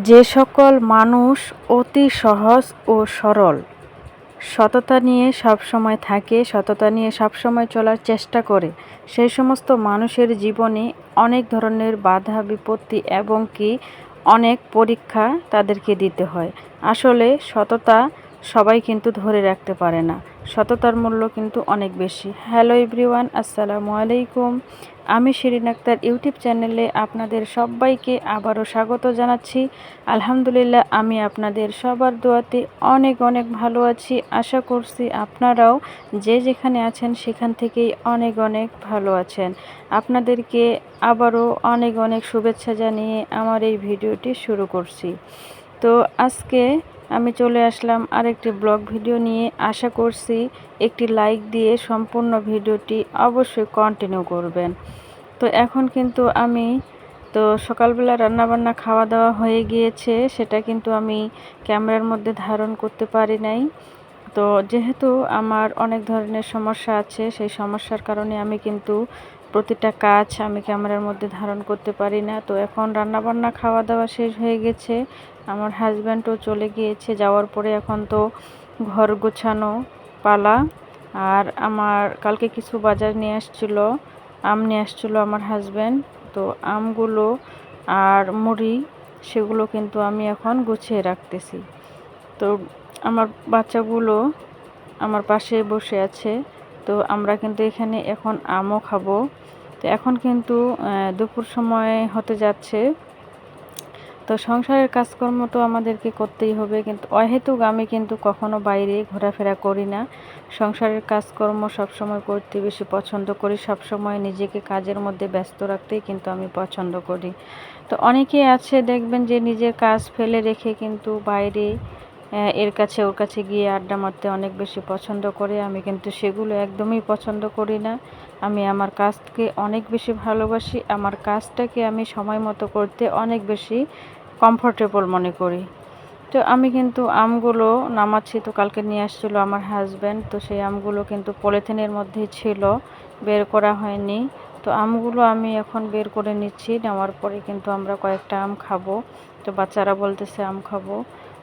যে সকল মানুষ অতি সহজ ও সরল, সততা নিয়ে সবসময় থাকে, সততা নিয়ে সবসময় চলার চেষ্টা করে, সেই সমস্ত মানুষের জীবনে অনেক ধরনের বাধা বিপত্তি এবং কি অনেক পরীক্ষা তাদেরকে দিতে হয়। আসলে সততা সবাই কিন্তু ধরে রাখতে পারে না, সততার মূল্য কিন্তু অনেক বেশি। হ্যালো এভরিওয়ান, আসসালামু আলাইকুম। আমি শিরিন আক্তার ইউটিউব চ্যানেলে আপনাদের সবাইকে আবারও স্বাগত জানাচ্ছি। আলহামদুলিল্লাহ, আমি আপনাদের সবার দোয়াতে অনেক অনেক ভালো আছি। আশা করছি আপনারাও যে যেখানে আছেন সেখান থেকেই অনেক অনেক ভালো আছেন। আপনাদেরকে আবারও অনেক অনেক শুভেচ্ছা জানিয়ে আমার এই ভিডিওটি শুরু করছি। তো আজকে আমি চলে আসলাম আরেকটি ব্লগ ভিডিও নিয়ে। আশা করছি একটি লাইক দিয়ে সম্পূর্ণ ভিডিওটি অবশ্যই কন্টিনিউ করবেন। তো এখন কিন্তু আমি সকালবেলা রান্নাবান্না খাওয়া দাওয়া হয়ে গিয়েছে, সেটা কিন্তু আমি ক্যামেরার মধ্যে ধারণ করতে পারি নাই। তো যেহেতু আমার অনেক ধরনের সমস্যা আছে, সেই সমস্যার কারণে আমি কিন্তু প্রতিটা কাজ আমি ক্যামেরার মধ্যে ধারণ করতে পারি না। তো এখন রান্নাবান্না খাওয়া দাওয়া শেষ হয়ে গেছে, আমার হাজব্যান্ডও চলে গিয়েছে। যাওয়ার পরে এখন তো ঘর গোছানো পালা। আর আমার কালকে কিছু বাজার নিয়ে আসছিলো, আম নিয়ে আসছিলো আমার হাজব্যান্ড। তো আমগুলো আর মুড়ি সেগুলো কিন্তু আমি এখন গুছিয়ে রাখতেছি। তো আমার বাচ্চাগুলো আমার পাশে বসে আছে। তো আমরা কিন্তু এখানে এখন আমও খাবো। তো এখন কিন্তু দুপুর সময় হতে যাচ্ছে। তো সংসারের কাজকর্ম তো আমাদেরকে করতেই হবে, কিন্তু অহেতুক আমি কিন্তু কখনো বাইরে ঘোরাফেরা করি না। সংসারের কাজকর্ম সবসময় করতে বেশি পছন্দ করি, সবসময় নিজেকে কাজের মধ্যে ব্যস্ত রাখতেই কিন্তু আমি পছন্দ করি। তো অনেকেই আছে দেখবেন যে নিজের কাজ ফেলে রেখে কিন্তু বাইরে এর কাছে ওর কাছে গিয়ে আড্ডা মারতে অনেক বেশি পছন্দ করে। আমি কিন্তু সেগুলো একদমই পছন্দ করি না। আমি আমার কাজকে অনেক বেশি ভালোবাসি, আমার কাজটাকে আমি সময় মতো করতে অনেক বেশি কমফোর্টেবল মনে করি। তো আমি কিন্তু আমগুলো নামাচ্ছি। তো কালকে নিয়ে আসছিলো আমার হাজব্যান্ড, তো সেই আমগুলো কিন্তু পলিথিনের মধ্যেই ছিল, বের করা হয়নি। তো আমগুলো আমি এখন বের করে নিচ্ছি, নেওয়ার পরে কিন্তু আমরা কয়েকটা আম খাবো। তো বাচ্চারা বলতেছে আম খাবো।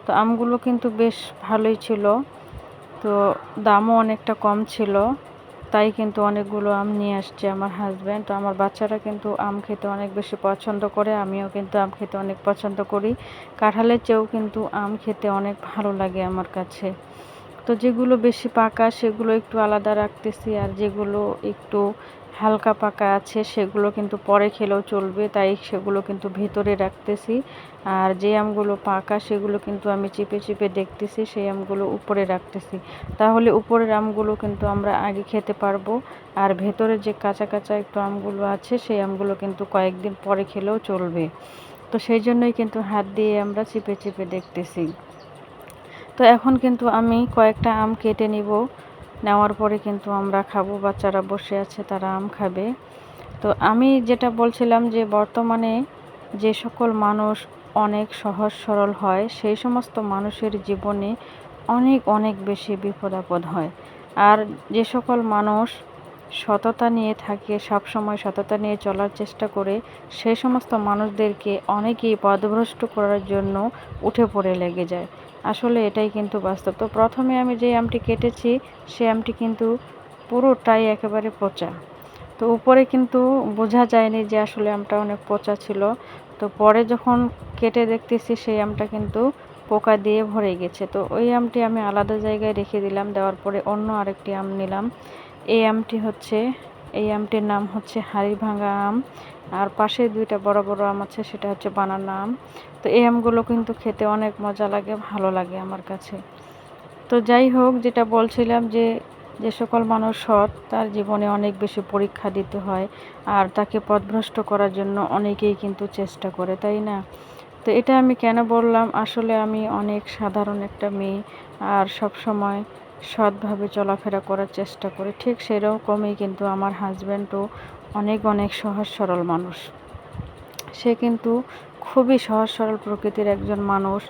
তো আমগুলো কিন্তু বেশ ভালোই ছিল, তো দামও অনেকটা কম ছিল, তাই কিন্তু অনেকগুলো আম নিয়ে আসছে আমার হাজব্যান্ড। তো আমার বাচ্চারা কিন্তু আম খেতে অনেক বেশি পছন্দ করে, আমিও কিন্তু আম খেতে অনেক পছন্দ করি। কাঁঠালের চেয়েও কিন্তু আম খেতে অনেক ভালো লাগে আমার কাছে। তো যেগুলো বেশি পাকা সেগুলো একটু আলাদা রাখতেছি, আর যেগুলো একটু হালকা পাকা আছে সেগুলো কিন্তু পরে খেলেও চলবে, তাই সেগুলো কিন্তু ভিতরে রাখতেছি। আর যে আমগুলো পাকা সেগুলো কিন্তু আমি চিপে চিপে দেখতেছি, সেই আমগুলো উপরে রাখতেছি। তাহলে উপরের আমগুলো কিন্তু আমরা আগে খেতে পারবো, আর ভেতরে যে কাঁচা কাঁচা একটু আমগুলো আছে সেই আমগুলো কিন্তু কয়েকদিন পরে খেলেও চলবে। তো সেই জন্যই কিন্তু হাত দিয়ে আমরা চিপে চিপে দেখতেছি। তো এখন কিন্তু আমি কয়েকটা আম কেটে নিব, নেওয়ার পরে কিন্তু আমরা খাবো। বাচ্চারা বসে আছে, তারা আম খাবে। তো আমি যেটা বলছিলাম যে বর্তমানে যে সকল মানুষ অনেক সহজ সরল হয়, সেই সমস্ত মানুষের জীবনে অনেক অনেক বেশি বিপদ আপদ হয়। আর যে সকল মানুষ সততা নিয়ে থাকে, সবসময় সততা নিয়ে চলার চেষ্টা করে, সেই সমস্ত মানুষদেরকে অনেকেই পথভ্রষ্ট করার জন্য উঠে পড়ে লেগে যায়। আসলে এটাই কিন্তু বাস্তব। তো প্রথমে আমি যে আমটি কেটেছি সেই আমটি কিন্তু পুরোটাই একেবারে পচা। তো উপরে কিন্তু বোঝা যায়নি যে আসলে আমটা অনেক পচা ছিল। তো পরে যখন কেটে দেখতেছি সেই আমটা কিন্তু পোকা দিয়ে ভরে গেছে। তো ওই আমটি আমি আলাদা জায়গায় রেখে দিলাম, দেওয়ার পরে অন্য আরেকটি আম নিলাম। এই আমটির নাম হচ্ছে হাড়িভাঙা আম, আর পাশে দুইটা বড় বড় আম আছে, সেটা হচ্ছে বানানা আম। তো এই আমগুলো কিন্তু খেতে অনেক মজা লাগে, ভালো লাগে আমার কাছে। তো যাই হোক, যেটা বলছিলাম যে যে সকল মানুষ সৎ, তার জীবনে অনেক বেশি পরীক্ষা দিতে হয়, আর তাকে পথভ্রষ্ট করার জন্য অনেকেই কিন্তু চেষ্টা করে, তাই না? তো এটা আমি কেন বললাম, আসলে আমি অনেক সাধারণ একটা মেয়ে, আর সব সময় সৎভাবে চলাফেরা করার চেষ্টা করি। ঠিক সেরকমই কিন্তু আমার হাজব্যান্ডও অনেক অনেক সহজ সরল মানুষ। সে কিন্তু খুবই সহজ সরল প্রকৃতির একজন মানুষ,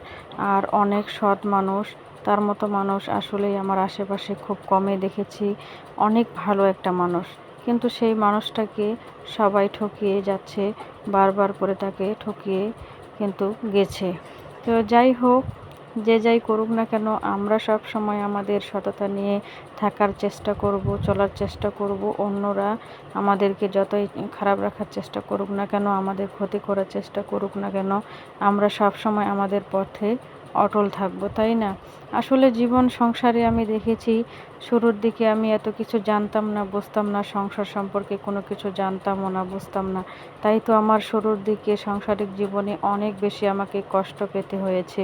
আর অনেক সৎ মানুষ। তার মতো মানুষ আসলেই আমার আশেপাশে খুব কমই দেখেছি। অনেক ভালো একটা মানুষ, কিন্তু সেই মানুষটাকে সবাই ঠকিয়ে যাচ্ছে, বারবার করে তাকে ঠকিয়ে কিন্তু গেছে। তো যাই হোক, যে যাই করুক না কেন, আমরা সব সময় আমাদের সততা নিয়ে থাকার চেষ্টা করব, চলার চেষ্টা করব। অন্যরা আমাদেরকে যতই খারাপ রাখার চেষ্টা করুক না কেন, আমাদের ক্ষতি করার চেষ্টা করুক না কেন, আমরা সব সময় আমাদের পথে অটল থাকব, তাই না? আসলে জীবন সংসারে আমি দেখেছি, শুরুর দিকে আমি এত কিছু জানতাম না, বুঝতাম না, সংসার সম্পর্কে কোনো কিছু জানতামও না, বুঝতাম না। তাই তো আমার শুরুর দিকে সাংসারিক জীবনে অনেক বেশি আমাকে কষ্ট পেতে হয়েছে।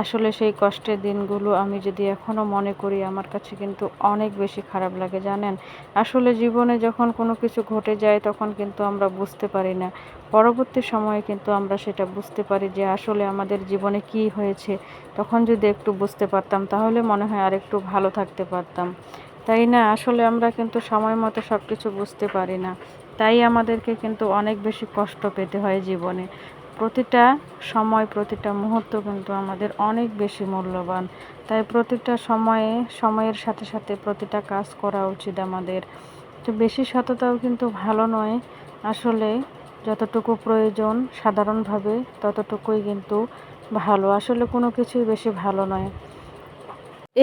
আসলে সেই কষ্টের দিনগুলো আমি যদি এখনও মনে করি, আমার কাছে কিন্তু অনেক বেশি খারাপ লাগে, জানেন? আসলে জীবনে যখন কোনো কিছু ঘটে যায় তখন কিন্তু আমরা বুঝতে পারি না। পরবর্তী সময়ে কিন্তু আমরা সেটা বুঝতে পারি যে আসলে আমাদের জীবনে কী হয়েছে। তখন যদি একটু বুঝতে পারতাম তাহলে মনে হয় আরেকটু ভালো থাকতে পারতাম, তাই না? আসলে আমরা কিন্তু সময় মতো সব কিছু বুঝতে পারি না। তাই আমাদেরকে কিন্তু অনেক বেশি কষ্ট পেতে হয় জীবনে। প্রতিটা সময়, প্রতিটা মুহূর্ত কিন্তু আমাদের অনেক বেশি মূল্যবান। তাই প্রতিটা সময়ে, সময়ের সাথে সাথে প্রতিটা কাজ করা উচিত আমাদের। তো বেশি সততাও কিন্তু ভালো নয়। আসলে যতটুকু প্রয়োজন সাধারণভাবে ততটুকুই কিন্তু ভালো। আসলে কোনো কিছুই বেশি ভালো নয়।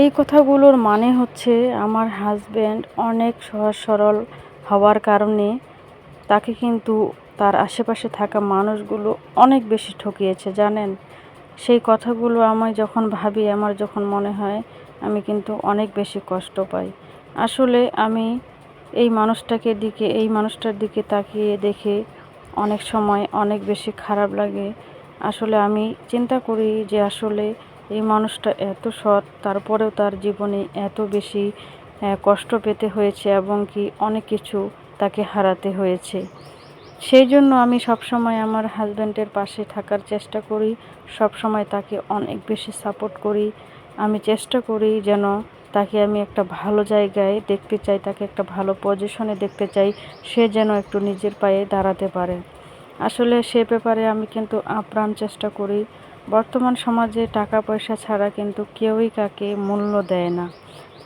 এই কথাগুলোর মানে হচ্ছে, আমার হাসব্যান্ড অনেক সহজ সরল হওয়ার কারণে তাকে কিন্তু তার আশেপাশে থাকা মানুষগুলো অনেক বেশি ঠকিয়েছে, জানেন? সেই কথাগুলো আমি যখন ভাবি, আমার যখন মনে হয়, আমি কিন্তু অনেক বেশি কষ্ট পাই। আসলে আমি এই মানুষটার দিকে তাকিয়ে দেখে অনেক সময় অনেক বেশি খারাপ লাগে। আসলে আমি চিন্তা করি যে আসলে এই মানুষটা এত সৎ, তারপরেও তার জীবনে এত বেশি কষ্ট পেতে হয়েছে এবং কি অনেক কিছু তাকে হারাতে হয়েছে। সেই জন্য আমি সবসময় আমার হাসব্যান্ডের পাশে থাকার চেষ্টা করি, সবসময় তাকে অনেক বেশি সাপোর্ট করি। আমি চেষ্টা করি যেন তাকে আমি একটা ভালো জায়গায় দেখতে চাই, তাকে একটা ভালো পজিশনে দেখতে চাই, সে যেন একটু নিজের পায়ে দাঁড়াতে পারে। আসলে সে ব্যাপারে আমি কিন্তু আপ্রাণ চেষ্টা করি। বর্তমান সমাজে টাকা পয়সা ছাড়া কিন্তু কেউই কাকে মূল্য দেয় না।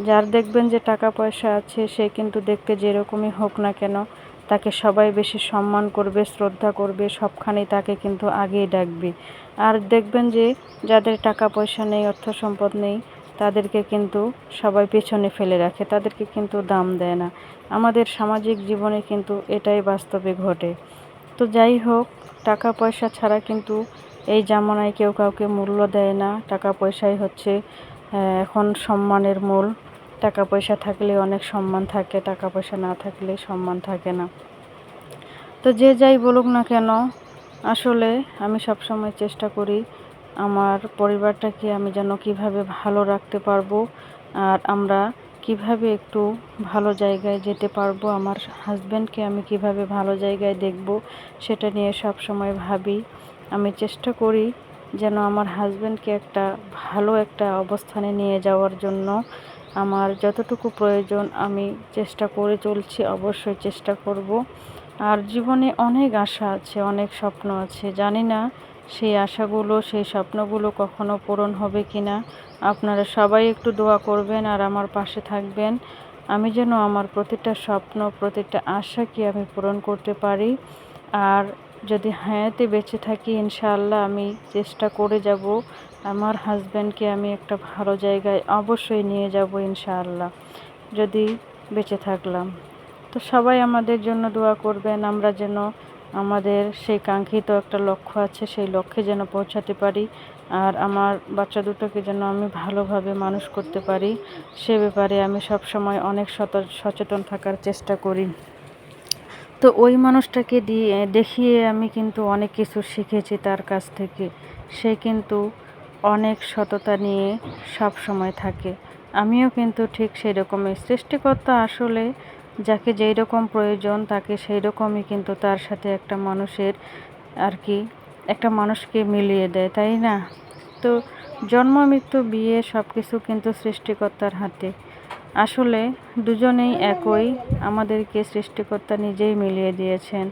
যার দেখবেন যে টাকা পয়সা আছে, সে কিন্তু দেখতে যেরকমই হোক না কেন, তাকে সবাই বেশি সম্মান করবে, শ্রদ্ধা করবে, সবখানেই তাকে কিন্তু আগেই ডাকবে। আর দেখবেন যে যাদের টাকা পয়সা নেই, অর্থ সম্পদ নেই, তাদেরকে কিন্তু সবাই পেছনে ফেলে রাখে, তাদেরকে কিন্তু দাম দেয় না। আমাদের সামাজিক জীবনে কিন্তু এটাই বাস্তবে ঘটে। তো যাই হোক, টাকা পয়সা ছাড়া কিন্তু এই জামানায় কেউ কাউকে মূল্য দেয় না। টাকা পয়সাই হচ্ছে এখন সম্মানের মূল। টাকা পয়সা থাকলে অনেক সম্মান থাকে, টাকা পয়সা না থাকলে সম্মান থাকে না। তো যে যাই বলুক না কেন, আসলে আমি সবসময় চেষ্টা করি আমার পরিবারটাকে আমি যেন কিভাবে ভালো রাখতে পারবো, আর আমরা কিভাবে একটু ভালো জায়গায় যেতে পারবো, আমার হাজব্যান্ডকে আমি কিভাবে ভালো জায়গায় দেখব, সেটা নিয়ে সব সময় ভাবি। আমি চেষ্টা করি যেন আমার হাজব্যান্ডকে ভালো একটা অবস্থানে নিয়ে যাওয়ার জন্য আমার যতটুকু প্রয়োজন আমি চেষ্টা করে চলছি, অবশ্যই চেষ্টা করব। আর জীবনে অনেক আশা আছে, অনেক স্বপ্ন আছে, জানি না সেই আশাগুলো, সেই স্বপ্নগুলো কখনো পূরণ হবে কি না। আপনারা সবাই একটু দোয়া করবেন আর আমার পাশে থাকবেন, আমি যেন আমার প্রতিটা স্বপ্ন, প্রতিটা আশাকে আমি পূরণ করতে পারি। আর যদি হায়াতে বেঁচে থাকি, ইনশাআল্লাহ আমি চেষ্টা করে যাব আমার হাজব্যান্ডকে আমি একটা ভালো জায়গায় অবশ্যই নিয়ে যাব ইনশাআল্লাহ, যদি বেঁচে থাকলাম। তো সবাই আমাদের জন্য দোয়া করবেন, আমরা যেন আমাদের সেই কাঙ্ক্ষিত একটা লক্ষ্য আছে, সেই লক্ষ্যে যেন পৌঁছাতে পারি। আর আমার বাচ্চা দুটোকে যেন আমি ভালোভাবে মানুষ করতে পারি, সে ব্যাপারে আমি সব সময় অনেক সচেতন থাকার চেষ্টা করি। তো ওই মানুষটাকে দেখিয়ে আমি কিন্তু অনেক কিছু শিখেছি তার কাছ থেকে। সে কিন্তু অনেক সততা নিয়ে সব সময় থাকে। আমিও কিন্তু ঠিক সেই রকমই। সৃষ্টিকর্তা আসলে যাকে যেই রকম প্রয়োজন তাকে সেই রকমই কিন্তু তার সাথে একটা মানুষের আর কি একটা মানুষকে মিলিয়ে দেয়, তাই না? তো জন্ম, মৃত্যু, বিয়ে সব কিছু কিন্তু সৃষ্টিকর্তার হাতে। আসলে দুজনেই একই, আমাদেরকে সৃষ্টিকর্তা নিজেই মিলিয়ে দিয়েছেন।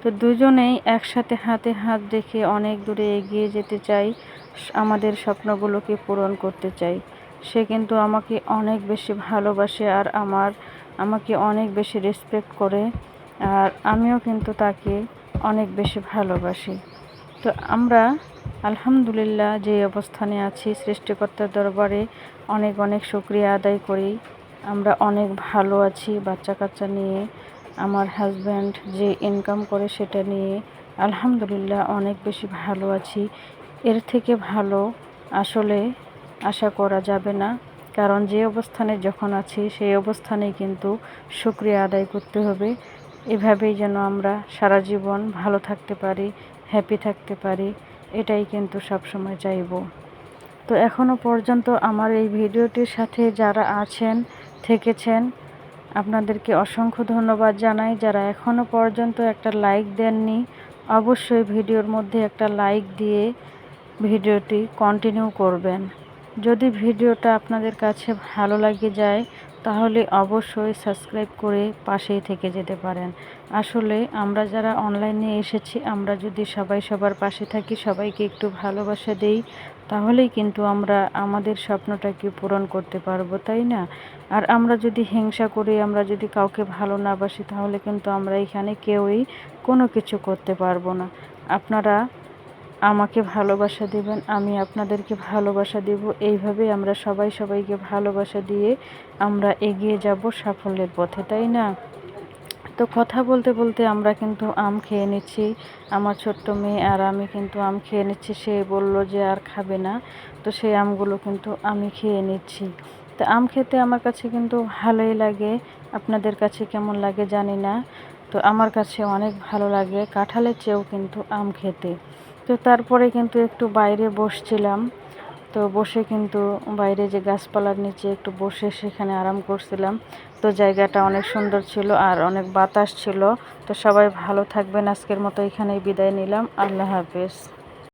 তো দুজনেই একসাথে হাতে হাত রেখে অনেক দূরে এগিয়ে যেতে চাই, আমাদের স্বপ্নগুলোকে পূরণ করতে চাই। সে কিন্তু আমাকে অনেক বেশি ভালোবাসে আর আমাকে অনেক বেশি রেসপেক্ট করে, আর আমিও কিন্তু তাকে অনেক বেশি ভালোবাসি। তো আমরা আলহামদুলিল্লাহ, যে অবস্থানে আছি সৃষ্টিকর্তার দরবারে অনেক অনেক শুকরিয়া আদায় করি। আমরা অনেক ভালো আছি বাচ্চা কাচ্চা নিয়ে। আমার হাজব্যান্ড যে ইনকাম করে সেটা নিয়ে আলহামদুলিল্লাহ অনেক বেশি ভালো আছি। এর থেকে ভালো আসলে আশা করা যাবে না, কারণ যে অবস্থানে যখন আছি সেই অবস্থানেই কিন্তু শুকরিয়া আদায় করতে হবে। এভাবেই যেন আমরা সারা জীবন ভালো থাকতে পারি, হ্যাপি থাকতে পারি, এটাই কিন্তু সবসময় চাইব। তো এখনও পর্যন্ত আমার এই ভিডিওটির সাথে যারা আছেন, থেকেছেন, আপনাদেরকে অসংখ্য ধন্যবাদ জানাই। যারা এখনও পর্যন্ত একটা লাইক দেননি, অবশ্যই ভিডিওর মধ্যে একটা লাইক দিয়ে ভিডিওটি কন্টিনিউ করবেন। যদি ভিডিওটা আপনাদের কাছে ভালো লাগে যায় তাহলে অবশ্যই সাবস্ক্রাইব করে পাশেই থেকে যেতে পারেন। আসলে আমরা যারা অনলাইনে এসেছি, আমরা যদি সবাই সবার পাশে থাকি, সবাইকে একটু ভালোবাসা দেই, তাহলেই কিন্তু আমরা আমাদের স্বপ্নটাকে পূরণ করতে পারবো, তাই না? আর আমরা যদি হিংসা করি, আমরা যদি কাউকে ভালো না বাসি, তাহলে কিন্তু আমরা এখানে কেউই কোনো কিছু করতে পারবো না। আপনারা আমাকে ভালোবাসা দেবেন, আমি আপনাদেরকে ভালোবাসা দেব। এইভাবেই আমরা সবাই সবাইকে ভালোবাসা দিয়ে আমরা এগিয়ে যাব সাফল্যের পথে, তাই না? তো কথা বলতে বলতে আমরা কিন্তু আম খেয়ে নিচ্ছি। আমার ছোট্ট মেয়ে আর আমি কিন্তু আম খেয়ে নিচ্ছি। সে বলল যে আর খাবে না, তো সেই আমগুলো কিন্তু আমি খেয়ে নিচ্ছি। তো আম খেতে আমার কাছে কিন্তু ভালোই লাগে। আপনাদের কাছে কেমন লাগে জানি না। তো আমার কাছে অনেক ভালো লাগে, কাঁঠালের চেয়েও কিন্তু আম খেতে। তো তারপরে কিন্তু একটু বাইরে বসছিলাম। তো বসে কিন্তু বাইরে যে গাছপালার নিচে একটু বসে সেখানে আরাম করছিলাম। তো জায়গাটা অনেক সুন্দর ছিল আর অনেক বাতাস ছিল। তো সবাই ভালো থাকবেন। আজকের মতো এখানেই বিদায় নিলাম। আল্লাহ হাফেজ।